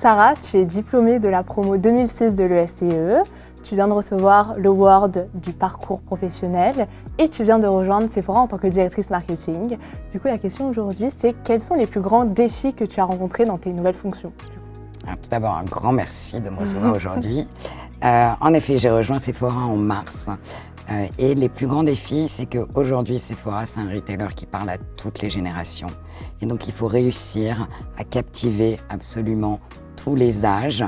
Sarah, tu es diplômée de la promo 2006 de l'ESCE. Tu viens de recevoir l'award du parcours professionnel et tu viens de rejoindre Sephora en tant que directrice marketing. Du coup, la question aujourd'hui, c'est quels sont les plus grands défis que tu as rencontrés dans tes nouvelles fonctions? Alors, tout d'abord, un grand merci de me recevoir aujourd'hui. En effet, j'ai rejoint Sephora en mars. Et les plus grands défis, c'est qu'aujourd'hui, Sephora, c'est un retailer qui parle à toutes les générations. Et donc, il faut réussir à captiver absolument tous les âges.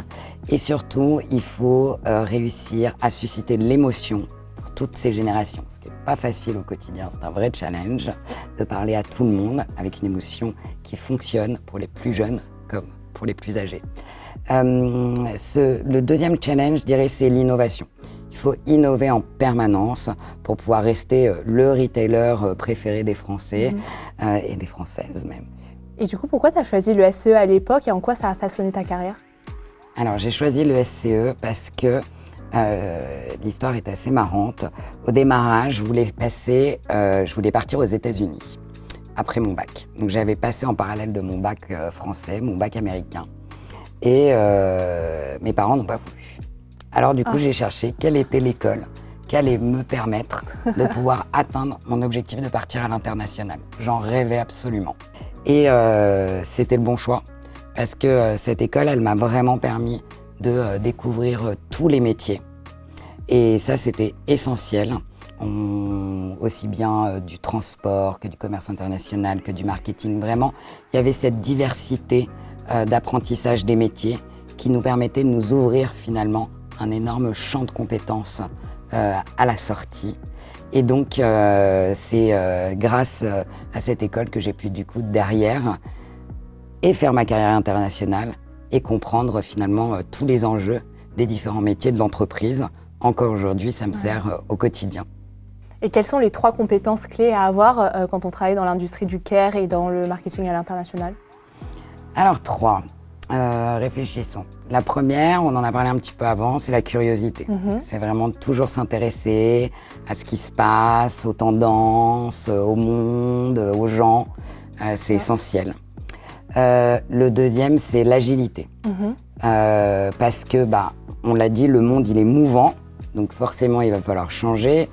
Et surtout, il faut réussir à susciter l'émotion pour toutes ces générations. Ce qui n'est pas facile au quotidien, c'est un vrai challenge de parler à tout le monde avec une émotion qui fonctionne pour les plus jeunes comme pour les plus âgés. Le deuxième challenge, je dirais, c'est l'innovation. Il faut innover en permanence pour pouvoir rester le retailer préféré des Français et des Françaises même. Et du coup, pourquoi tu as choisi le SCE à l'époque et en quoi ça a façonné ta carrière? Alors, j'ai choisi le SCE parce que l'histoire est assez marrante. Au démarrage, je voulais partir aux États-Unis après mon bac. Donc, j'avais passé en parallèle de mon bac français, mon bac américain. Et mes parents n'ont pas voulu. Alors du coup, j'ai cherché quelle était l'école qui allait me permettre de pouvoir atteindre mon objectif de partir à l'international. J'en rêvais absolument. Et c'était le bon choix parce que cette école, elle m'a vraiment permis de découvrir tous les métiers. Et ça, c'était essentiel, aussi bien du transport que du commerce international, que du marketing. Vraiment, il y avait cette diversité d'apprentissage des métiers qui nous permettait de nous ouvrir finalement un énorme champ de compétences à la sortie. Et donc, c'est grâce à cette école que j'ai pu du coup derrière et faire ma carrière internationale et comprendre finalement tous les enjeux des différents métiers de l'entreprise. Encore aujourd'hui, ça me sert au quotidien. Et quelles sont les 3 compétences clés à avoir quand on travaille dans l'industrie du care et dans le marketing à l'international? Alors 3. Réfléchissons. La première, on en a parlé un petit peu avant, c'est la curiosité. C'est vraiment toujours s'intéresser à ce qui se passe, aux tendances, au monde, aux gens. C'est essentiel. Le deuxième, c'est l'agilité. Parce que, on l'a dit, le monde, il est mouvant. Donc forcément, il va falloir changer,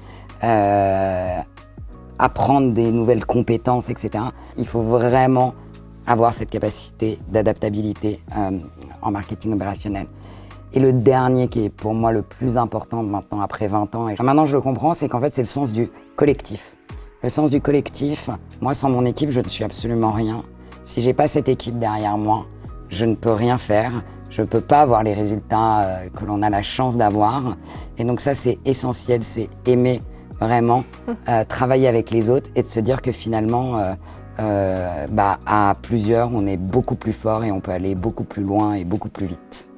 apprendre des nouvelles compétences, etc. Il faut vraiment avoir cette capacité d'adaptabilité en marketing opérationnel. Et le dernier qui est pour moi le plus important maintenant après 20 ans, et maintenant je le comprends, c'est qu'en fait c'est le sens du collectif. Le sens du collectif, moi sans mon équipe je ne suis absolument rien. Si j'ai pas cette équipe derrière moi, je ne peux rien faire, je ne peux pas avoir les résultats que l'on a la chance d'avoir. Et donc ça c'est essentiel, c'est aimer vraiment travailler avec les autres et de se dire que finalement à plusieurs, on est beaucoup plus fort et on peut aller beaucoup plus loin et beaucoup plus vite.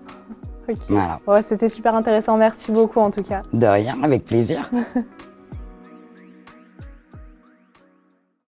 Ok. Voilà. Ouais, c'était super intéressant. Merci beaucoup en tout cas. De rien, avec plaisir.